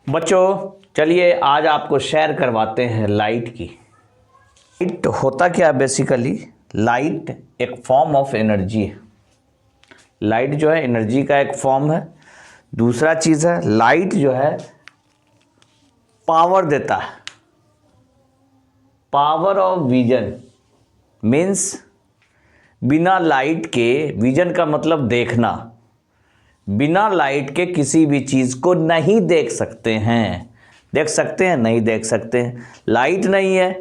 बच्चों चलिए आज आपको शेयर करवाते हैं लाइट की। लाइट होता क्या है बेसिकली? लाइट एक फॉर्म ऑफ एनर्जी है। लाइट जो है एनर्जी का एक फॉर्म है। दूसरा चीज़ है लाइट जो है पावर देता है। पावर ऑफ विजन मीन्स बिना लाइट के, विजन का मतलब देखना, बिना लाइट के किसी भी चीज़ को नहीं देख सकते हैं। देख सकते हैं? नहीं देख सकते हैं। लाइट नहीं है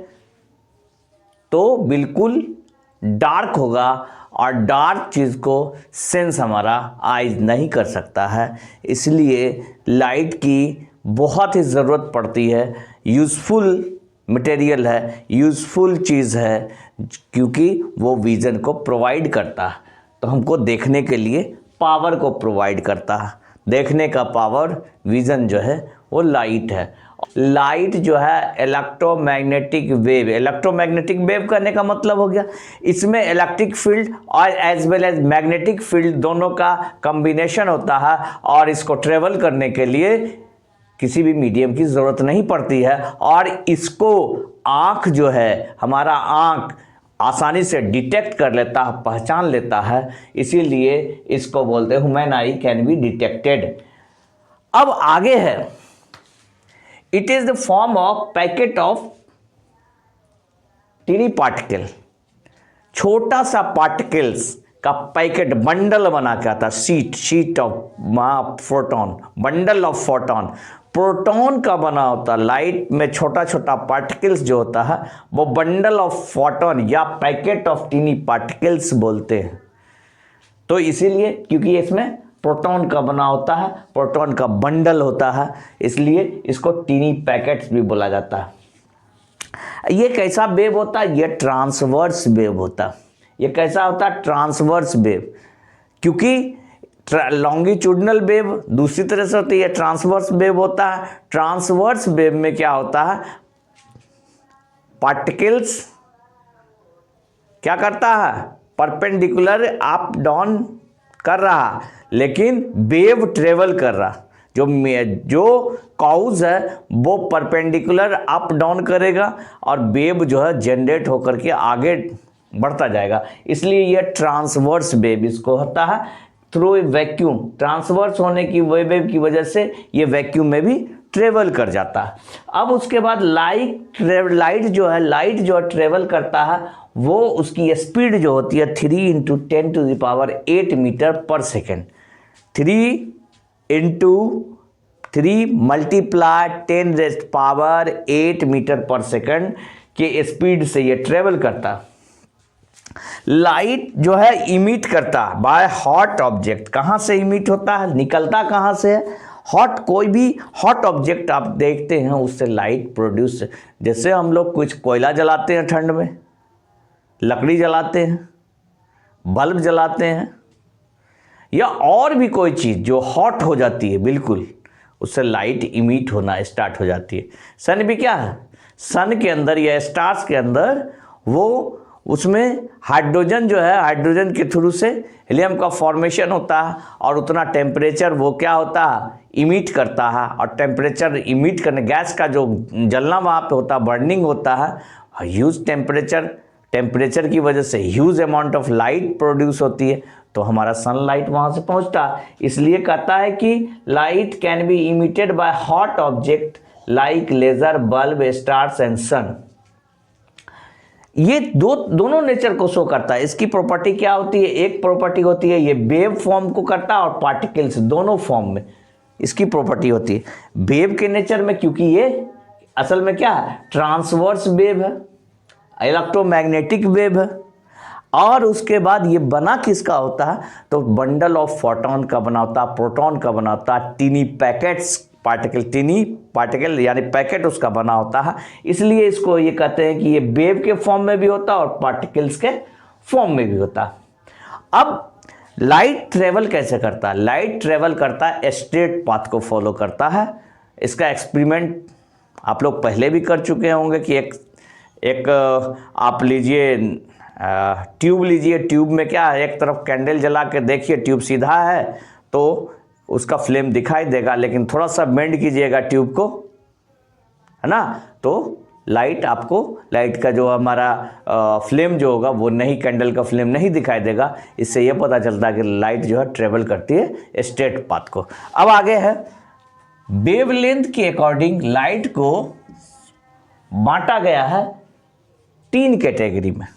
तो बिल्कुल डार्क होगा और डार्क चीज़ को सेंस हमारा आइज नहीं कर सकता है। इसलिए लाइट की बहुत ही ज़रूरत पड़ती है। यूज़फुल मटेरियल है, यूज़फुल चीज़ है, क्योंकि वो विज़न को प्रोवाइड करता है। तो हमको देखने के लिए पावर को प्रोवाइड करता है। देखने का पावर विज़न जो है वो लाइट है। लाइट जो है इलेक्ट्रोमैग्नेटिक वेव। इलेक्ट्रोमैग्नेटिक वेव करने का मतलब हो गया इसमें इलेक्ट्रिक फील्ड और as well as magnetic field दोनों का कॉम्बिनेशन होता है, और इसको ट्रेवल करने के लिए किसी भी मीडियम की ज़रूरत नहीं पड़ती है। और इसको आँख जो है, हमारा आँख आसानी से डिटेक्ट कर लेता है, पहचान लेता है। इसीलिए इसको बोलते हैं human eye can be detected. अब आगे है, it is the form of packet of tiny particle. छोटा सा पार्टिकल्स का पैकेट, बंडल बना के आता, sheet of photon, bundle of photon. Proton का बना होता, लाइट में छोटा छोटा पार्टिकल्स जो होता है वो बंडल ऑफ फोटोन या पैकेट ऑफ टीनी पार्टिकल्स बोलते हैं। तो इसीलिए क्योंकि इसमें प्रोटॉन का बना होता है, प्रोटॉन का बंडल होता है, इसलिए इसको टीनी पैकेट्स भी बोला जाता है। ये कैसा वेव होता है? ये ट्रांसवर्स वेव होता है। ये कैसा होता है? Transverse wave. क्योंकि लॉन्गिट्यूडनल वेव दूसरी तरह से होती है, ट्रांसवर्स वेव होता है। ट्रांसवर्स वेव में क्या होता है? पार्टिकल्स क्या करता है? परपेंडिकुलर अप डाउन कर रहा, लेकिन वेव ट्रेवल कर रहा। जो कॉज है वो परपेंडिकुलर अप डाउन करेगा और वेव जो है जनरेट होकर के आगे बढ़ता जाएगा। इसलिए ये ट्रांसवर्स वेव इसको होता है थ्रू ए वैक्यूम। ट्रांसवर्स होने की वेव की वजह से ये वैक्यूम में भी ट्रेवल कर जाता है। अब उसके बाद लाइट जो ट्रेवल करता है वो उसकी स्पीड जो होती है 3 × 10⁸ मीटर पर सेकेंड। 3 × 3 × 10⁸ मीटर पर सेकेंड के स्पीड से ये ट्रेवल करता है। लाइट जो है इमिट करता है बाय हॉट ऑब्जेक्ट। कहाँ से इमिट होता है? निकलता कहाँ से है? हॉट, कोई भी हॉट ऑब्जेक्ट आप देखते हैं उससे लाइट प्रोड्यूस। जैसे हम लोग कुछ कोयला जलाते हैं ठंड में, लकड़ी जलाते हैं, बल्ब जलाते हैं, या और भी कोई चीज़ जो हॉट हो जाती है बिल्कुल, उससे लाइट इमिट होना स्टार्ट हो जाती है। सन भी क्या है? सन के अंदर या स्टार्स के अंदर वो उसमें हाइड्रोजन जो है, हाइड्रोजन के थ्रू से हीलियम का फॉर्मेशन होता है और उतना टेम्परेचर वो क्या होता है? इमिट करता है। और टेम्परेचर इमिट करने, गैस का जो जलना वहाँ पे होता है, बर्निंग होता है, ह्यूज टेम्परेचर की वजह से huge amount of light produce होती है, तो हमारा सनलाइट वहाँ से पहुँचता है। इसलिए कहता है कि light can be emitted by hot object like laser, bulb, stars and sun. ये दोनों नेचर को शो करता है। इसकी प्रॉपर्टी क्या होती है? एक प्रॉपर्टी होती है ये वेव फॉर्म को करता है और पार्टिकल्स, दोनों फॉर्म में इसकी प्रॉपर्टी होती है। वेव के नेचर में, क्योंकि ये असल में क्या है? ट्रांसवर्स वेव है, इलेक्ट्रोमैग्नेटिक वेव है। और उसके बाद ये बना किसका होता है? तो बंडल ऑफ फोटोन का बना होता है, प्रोटॉन का बना होता है, टीनी पैकेट्स टीनी पार्टिकल यानी पैकेट उसका बना होता है। इसलिए इसको ये कहते हैं कि ये वेव के फॉर्म में भी होता है और पार्टिकल्स के फॉर्म में भी होता है। अब लाइट ट्रेवल कैसे करता है? लाइट ट्रेवल करता है स्ट्रेट पाथ को फॉलो करता है। इसका एक्सपेरिमेंट आप लोग पहले भी कर चुके होंगे कि एक आप लीजिए ट्यूब लीजिए, ट्यूब में क्या है? एक तरफ कैंडल जला के देखिए, ट्यूब सीधा है तो उसका फ्लेम दिखाई देगा, लेकिन थोड़ा सा बेंड कीजिएगा ट्यूब को, है ना, तो लाइट आपको, लाइट का जो हमारा फ्लेम जो होगा वो नहीं, कैंडल का फ्लेम नहीं दिखाई देगा। इससे ये पता चलता है कि लाइट जो है ट्रेवल करती है स्ट्रेट पाथ को। अब आगे है वेवलेंथ के अकॉर्डिंग लाइट को बांटा गया है 3 कैटेगरी में।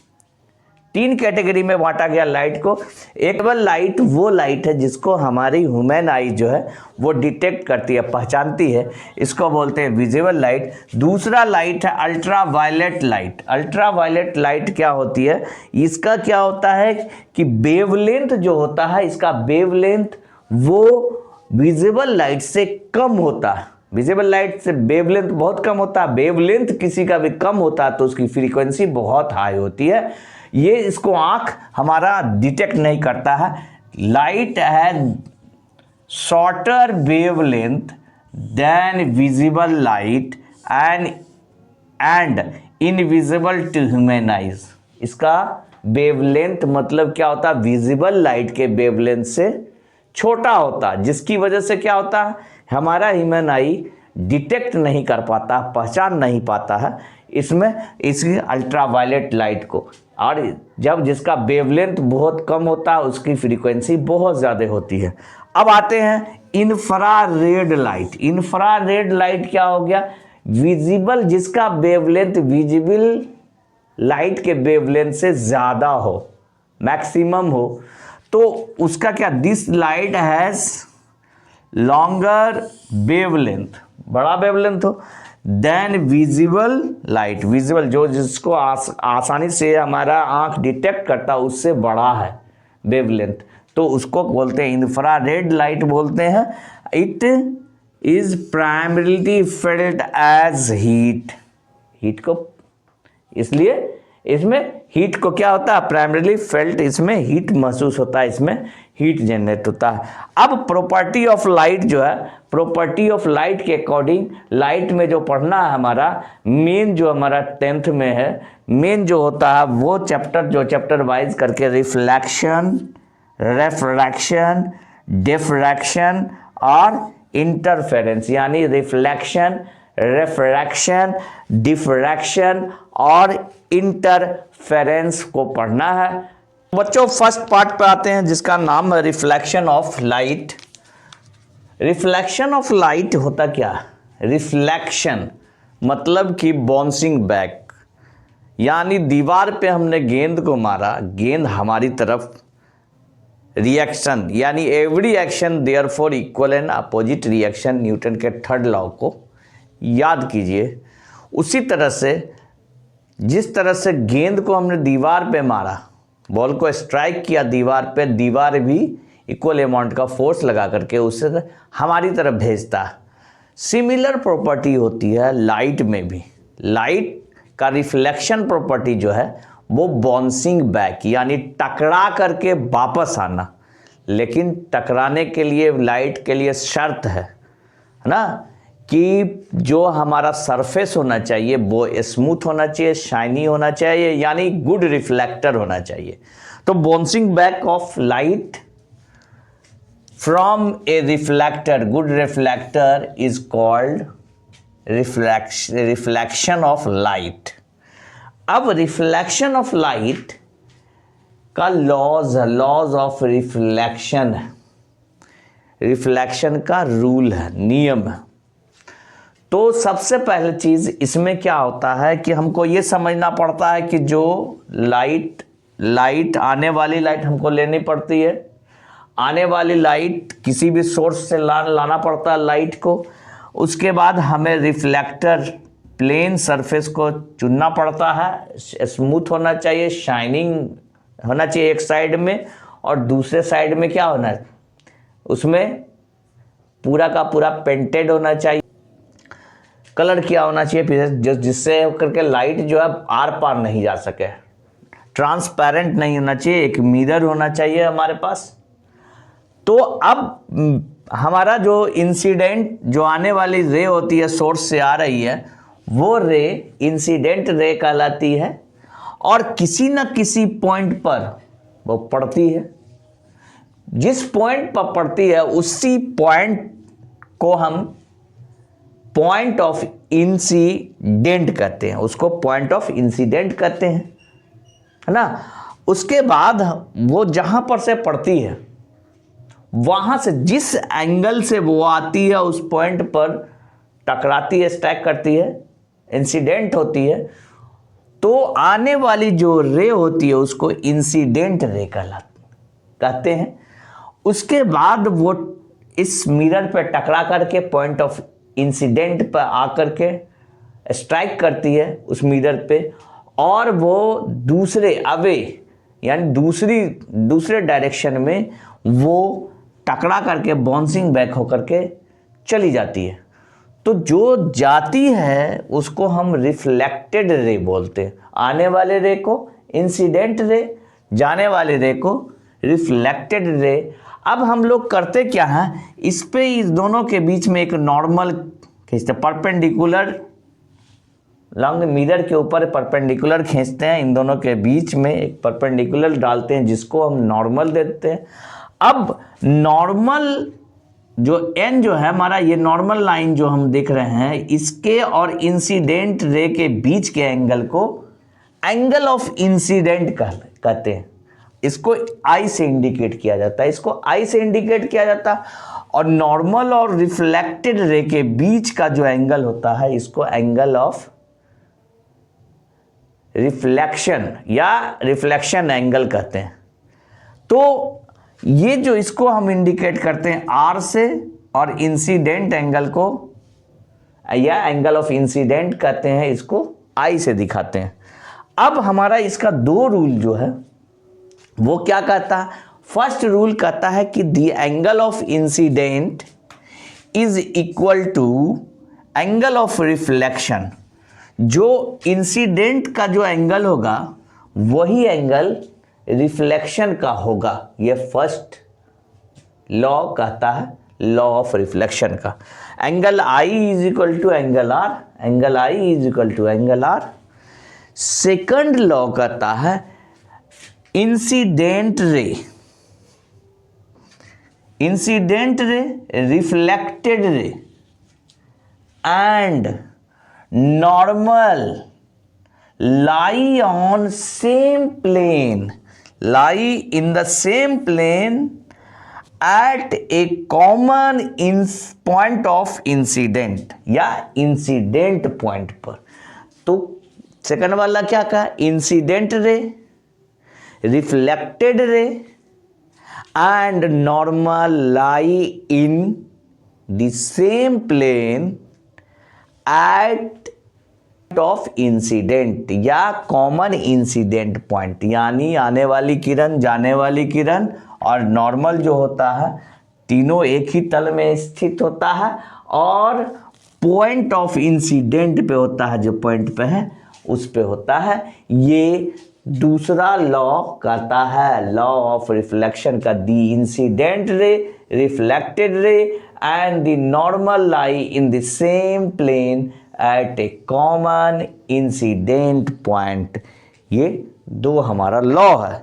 3 कैटेगरी में बांटा गया लाइट को। एक बार लाइट वो लाइट है जिसको हमारी ह्यूमन आई जो है वो डिटेक्ट करती है, पहचानती है, इसको बोलते हैं विजिबल लाइट। दूसरा लाइट है ultra violet light. Ultra violet light क्या होती है, इसका क्या होता है कि वेवलेंथ जो होता है, इसका वेवलेंथ वो विजिबल लाइट से कम होता है। विजिबल लाइट से वेवलेंथ बहुत कम होता है। वेवलेंथ किसी का भी कम होता है तो उसकी फ्रीक्वेंसी बहुत हाई होती है। ये इसको आंख हमारा डिटेक्ट नहीं करता है। Light has shorter wavelength than visible light and invisible to human eyes. इसका वेवलेंथ मतलब क्या होता है, विजिबल लाइट के वेवलेंथ से छोटा होता है, जिसकी वजह से क्या होता है, हमारा ह्यूमन आई डिटेक्ट नहीं कर पाता, पहचान नहीं पाता है इसमें इसकी अल्ट्रा वायलेट लाइट को। और जब जिसका वेवलेंथ बहुत कम होता है उसकी फ्रीक्वेंसी बहुत ज़्यादा होती है। अब आते हैं इंफ्रारेड लाइट। इंफ्रारेड लाइट क्या हो गया, विजिबल, जिसका वेवलेंथ विजिबल लाइट के वेवलेंथ से ज़्यादा हो, मैक्सिमम हो, तो उसका क्या, this light has longer wavelength, बड़ा वेवलेंथ हो, देन विजिबल लाइट। विजिबल जो जिसको आसानी से हमारा आंख डिटेक्ट करता है उससे बड़ा है वेवलेंथ, तो उसको बोलते हैं इंफ्रारेड लाइट बोलते हैं। It is primarily felt as heat. Heat को, इसलिए इसमें हीट को क्या होता है, प्राइमरीली फेल्ट, इसमें हीट महसूस होता है, इसमें हीट जनरेट होता है। अब प्रॉपर्टी ऑफ लाइट जो है, प्रॉपर्टी ऑफ लाइट के अकॉर्डिंग लाइट में जो पढ़ना है हमारा मेन, जो हमारा 10th में है, मेन जो होता है वो चैप्टर, जो चैप्टर वाइज करके रिफ्लेक्शन, रेफ्रैक्शन, डिफ्रैक्शन और इंटरफेरेंस, यानी रिफ्लेक्शन, रेफ्रैक्शन, डिफ्रैक्शन और इंटरफेरेंस को पढ़ना है। बच्चों फर्स्ट पार्ट पे आते हैं जिसका नाम है reflection of light. Reflection of light होता क्या, रिफ्लेक्शन मतलब कि बाउंसिंग बैक, यानी दीवार पे हमने गेंद को मारा, गेंद हमारी तरफ, रिएक्शन, यानी every action therefore equal and opposite reaction, Newton के 3rd लॉ को याद कीजिए। उसी तरह से जिस तरह से गेंद को हमने दीवार पे मारा, बॉल को स्ट्राइक किया दीवार पे, दीवार भी इक्वल अमाउंट का फोर्स लगा करके उसे हमारी तरफ भेजता है। सिमिलर प्रॉपर्टी होती है लाइट में भी। लाइट का रिफ्लेक्शन प्रॉपर्टी जो है वो बाउंसिंग बैक, यानी टकरा करके वापस आना। लेकिन टकराने के लिए लाइट के लिए शर्त है ना, कि जो हमारा सरफेस होना चाहिए वो स्मूथ होना चाहिए, शाइनी होना चाहिए, यानी गुड रिफ्लेक्टर होना चाहिए। तो bouncing back of light from A reflector, good reflector is called reflection of light. अब रिफ्लेक्शन ऑफ लाइट का लॉज ऑफ रिफ्लेक्शन है, रिफ्लेक्शन का रूल है, नियम है। तो सबसे पहले चीज इसमें क्या होता है कि हमको ये समझना पड़ता है कि जो लाइट आने वाली लाइट हमको लेनी पड़ती है, आने वाली लाइट किसी भी सोर्स से लाना पड़ता है लाइट को। उसके बाद हमें रिफ्लेक्टर प्लेन सरफेस को चुनना पड़ता है, स्मूथ होना चाहिए, शाइनिंग होना चाहिए एक साइड में, और दूसरे साइड में क्या होना है, उसमें पूरा का पूरा पेंटेड होना चाहिए, कलर किया होना चाहिए, जिससे करके लाइट जो है आर पार नहीं जा सके, ट्रांसपेरेंट नहीं होना चाहिए, एक मिरर होना चाहिए हमारे पास। तो अब हमारा जो इंसिडेंट, जो आने वाली रे होती है सोर्स से आ रही है, वो रे इंसिडेंट रे कहलाती है, और किसी न किसी पॉइंट पर वो पड़ती है। जिस पॉइंट पर पड़ती है उसी पॉइंट को हम पॉइंट ऑफ इंसिडेंट कहते हैं, उसको पॉइंट ऑफ इंसिडेंट कहते हैं, है ना। उसके बाद वो जहां पर से पड़ती है वहां से जिस एंगल से वो आती है उस पॉइंट पर टकराती है, स्ट्राइक करती है, इंसिडेंट होती है, तो आने वाली जो रे होती है उसको इंसिडेंट रे कहते हैं। उसके बाद वो इस मिरर पे टकरा करके पॉइंट ऑफ इंसिडेंट पर आकर के स्ट्राइक करती है उस मिरर पे, और वो दूसरे अवे यानी दूसरे डायरेक्शन में वो टकरा करके बाउंसिंग बैक होकर के चली जाती है। तो जो जाती है उसको हम रिफ्लेक्टेड रे बोलते हैं। आने वाले रे को इंसिडेंट रे, जाने वाले रे को रिफ्लेक्टेड रे। अब हम लोग करते क्या है, इस दोनों के बीच में एक नॉर्मल खींचते, परपेंडिकुलर लॉन्ग मिरर के ऊपर परपेंडिकुलर खींचते हैं, इन दोनों के बीच में एक परपेंडिकुलर डालते हैं जिसको हम नॉर्मल देते हैं। अब नॉर्मल जो n जो है हमारा, ये नॉर्मल लाइन जो हम देख रहे हैं, इसके और इंसिडेंट रे के बीच के एंगल को एंगल ऑफ इंसिडेंट कहते हैं। इसको आई से इंडिकेट किया जाता है, इसको आई से इंडिकेट किया जाता है। और नॉर्मल और रिफ्लेक्टेड रे के बीच का जो एंगल होता है इसको एंगल ऑफ रिफ्लेक्शन या रिफ्लेक्शन एंगल कहते हैं। तो ये जो इसको हम इंडिकेट करते हैं आर से, और इंसिडेंट एंगल को या एंगल ऑफ इंसिडेंट कहते हैं, इसको आई से दिखाते हैं। अब हमारा इसका दो रूल जो है वो क्या कहता है। फर्स्ट रूल कहता है कि the angle of incident is equal to angle of reflection. जो इंसिडेंट का जो एंगल होगा वही एंगल रिफ्लेक्शन का होगा। ये फर्स्ट लॉ कहता है, लॉ ऑफ रिफ्लेक्शन का। Angle I is equal to angle R, angle I is equal to angle R. Second law कहता है incident ray, incident ray, reflected ray and normal lie on same plane, lie in the same plane at a common point of incident या incident point पर। तो second वाला क्या कहा, incident ray, reflected ray and normal lie in the same plane at of incident या common incident point, यानी आने वाली किरण, जाने वाली किरण और नॉर्मल जो होता है तीनों एक ही तल में स्थित होता है, और पॉइंट ऑफ इंसिडेंट पे होता है, जो पॉइंट पे है उस पे होता है। ये दूसरा लॉ कहता है, लॉ ऑफ रिफ्लेक्शन का, the incident ray, reflected ray and the normal lie in the same plane at a common incident point. ये दो हमारा लॉ है।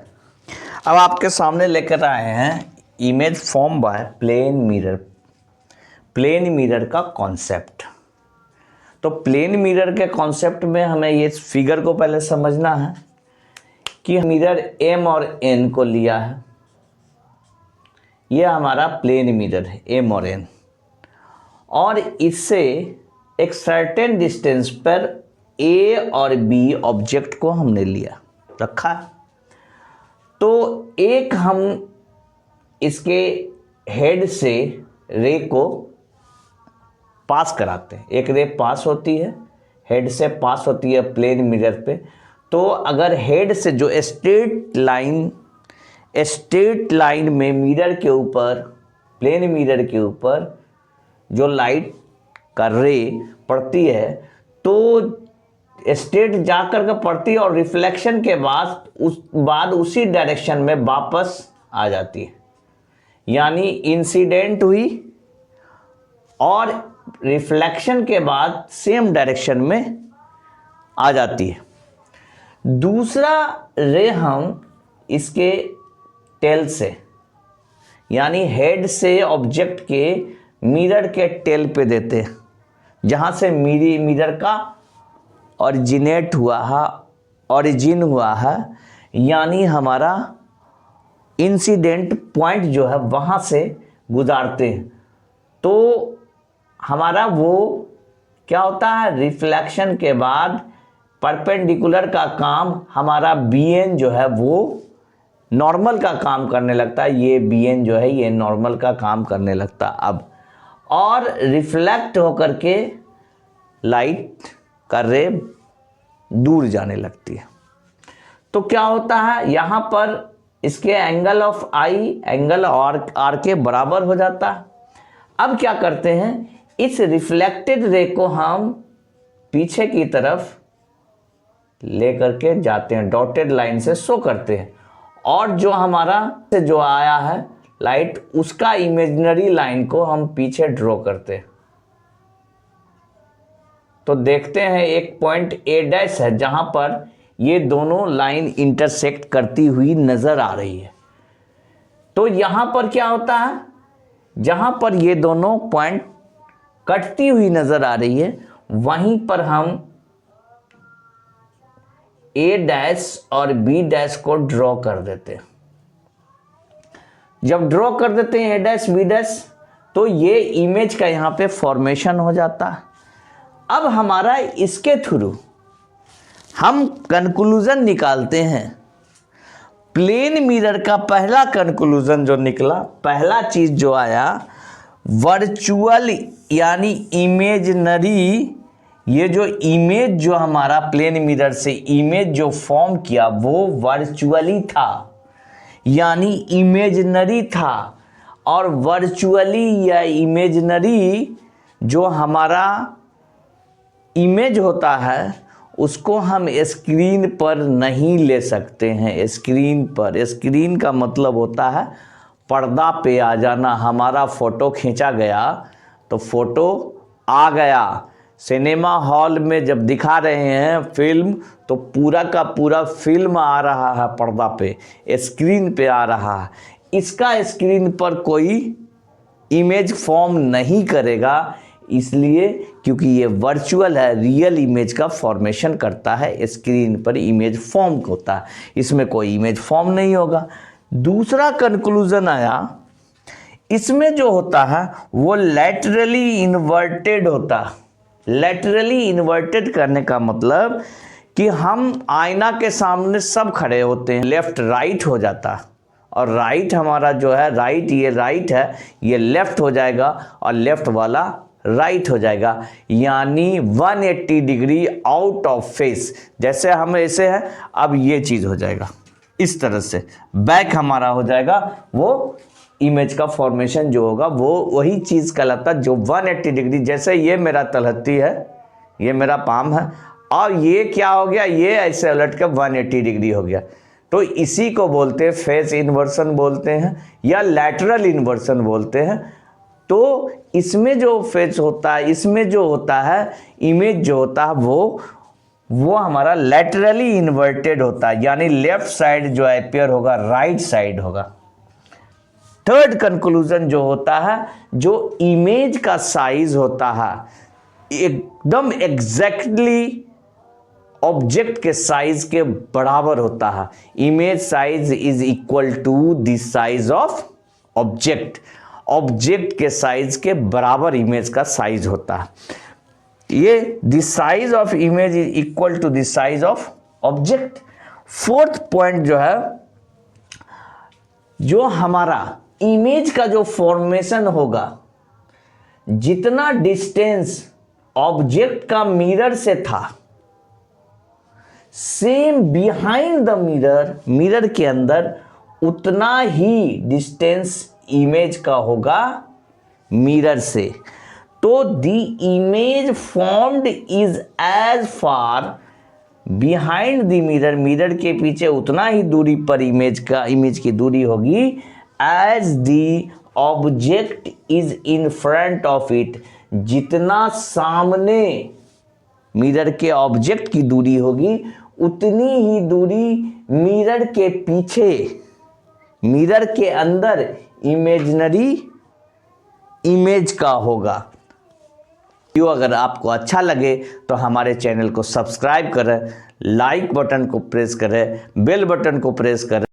अब आपके सामने लेकर आए हैं image form by plane mirror, plane mirror का कॉन्सेप्ट। तो प्लेन मिरर के कॉन्सेप्ट में हमें ये फिगर को पहले समझना है कि मिरर m और n को लिया है, ये हमारा प्लेन मिरर है m और n, और इससे एक सर्टेन डिस्टेंस पर A और B ऑब्जेक्ट को हमने लिया रखा। तो एक हम इसके हेड से रे को पास कराते हैं, एक रे पास होती है, हेड से पास होती है प्लेन मिरर पे। तो अगर हेड से जो स्ट्रेट लाइन में मिरर के ऊपर, प्लेन मिरर के ऊपर जो लाइट का रे पड़ती है तो स्ट्रेट जाकर के पड़ती है और रिफ्लेक्शन के बाद उसी डायरेक्शन में वापस आ जाती है, यानी इंसिडेंट हुई और रिफ्लेक्शन के बाद सेम डायरेक्शन में आ जाती है। दूसरा रे हम इसके टेल से यानी हेड से ऑब्जेक्ट के मिरर के टेल पे देते हैं, जहाँ से मिरर का ओरिजिन हुआ है, यानी हमारा इंसिडेंट पॉइंट जो है वहाँ से गुजारते हैं। तो हमारा वो क्या होता है, रिफ्लेक्शन के बाद परपेंडिकुलर का काम हमारा BN जो है वो नॉर्मल का काम करने लगता है। ये BN जो है ये नॉर्मल का काम करने लगता है अब, और रिफ्लेक्ट होकर के लाइट का रे दूर जाने लगती है। तो क्या होता है, यहाँ पर इसके angle of I angle R के बराबर हो जाता है। अब क्या करते हैं, इस रिफ्लेक्टेड रे को हम पीछे की तरफ लेकर के जाते हैं, डॉटेड लाइन से शो करते हैं, और जो हमारा से जो आया है लाइट, उसका इमेजिनरी लाइन को हम पीछे ड्रॉ करते हैं। तो देखते हैं एक पॉइंट A' है जहां पर ये दोनों लाइन इंटरसेक्ट करती हुई नजर आ रही है। तो यहां पर क्या होता है, जहां पर ये दोनों पॉइंट कटती हुई नजर आ रही है, वहीं पर हम A' और B' को ड्रॉ कर देते हैं। जब ड्रॉ कर देते हैं A' B', तो ये इमेज का यहां पे फॉर्मेशन हो जाता है। अब हमारा इसके थ्रू हम कंक्लूजन निकालते हैं। प्लेन मिरर का पहला कंक्लूजन जो निकला, पहला चीज जो आया, वर्चुअल यानी इमेजनरी, ये जो इमेज जो हमारा प्लेन मिरर से इमेज जो फॉर्म किया वो वर्चुअली था, यानी इमेजनरी था। और वर्चुअली या इमेजनरी जो हमारा इमेज होता है उसको हम स्क्रीन पर नहीं ले सकते हैं। स्क्रीन का मतलब होता है पर्दा पे आ जाना। हमारा फोटो खींचा गया तो फोटो आ गया। सिनेमा हॉल में जब दिखा रहे हैं फिल्म, तो पूरा का पूरा फिल्म आ रहा है पर्दा पे, स्क्रीन पे आ रहा है। इसका स्क्रीन पर कोई इमेज फॉर्म नहीं करेगा, इसलिए क्योंकि ये वर्चुअल है, रियल इमेज का फॉर्मेशन करता है, स्क्रीन पर इमेज फॉर्म होता है, इसमें कोई इमेज फॉर्म नहीं होगा। दूसरा कंक्लूजन आया, इसमें जो होता है वो लैटरली इन्वर्टेड होता है। लैटरली इन्वर्टेड करने का मतलब कि हम आईना के सामने सब खड़े होते हैं, लेफ्ट राइट हो जाता है, और राइट हमारा जो है राइट, ये राइट है, ये लेफ्ट हो जाएगा, और लेफ्ट वाला राइट हो जाएगा, यानी 180 डिग्री आउट ऑफ फेस। जैसे हम ऐसे हैं, अब ये चीज़ हो जाएगा इस तरह से, बैक हमारा हो जाएगा। वो इमेज का फॉर्मेशन जो होगा वो वही चीज़ कहलाता है जो 180 डिग्री, जैसे ये मेरा तलहत्ती है, ये मेरा पाम है, और ये क्या हो गया, ये ऐसे उलट के 180 डिग्री हो गया। तो इसी को बोलते हैं फेस इन्वर्सन बोलते हैं, या लैटरल इन्वर्सन बोलते हैं। तो इसमें जो फेस होता है, इसमें जो होता है इमेज जो होता है वो हमारा लैटरली इन्वर्टेड होता है, यानी लेफ्ट साइड जो अपीयर होगा राइट साइड होगा। थर्ड कंक्लूजन जो होता है, जो इमेज का साइज होता है एकदम एग्जैक्टली ऑब्जेक्ट के साइज के बराबर होता है। Image size is equal to the size of object. Object के साइज के बराबर इमेज का साइज होता है। ये the size of image is equal to the size of object. Fourth point जो है, जो हमारा इमेज का जो फॉर्मेशन होगा, जितना डिस्टेंस ऑब्जेक्ट का मिरर से था, सेम बिहाइंड द मिरर के अंदर उतना ही डिस्टेंस इमेज का होगा मिरर से। तो the image formed is as far behind the mirror के पीछे उतना ही दूरी पर इमेज की दूरी होगी, as the object is in front of it. जितना सामने मिरर के ऑब्जेक्ट की दूरी होगी, उतनी ही दूरी मिरर के पीछे, मिरर के अंदर इमेजिनरी इमेज का होगा। वीडियो अगर आपको अच्छा लगे तो हमारे चैनल को सब्सक्राइब करें, लाइक बटन को प्रेस करें, बेल बटन को प्रेस करें।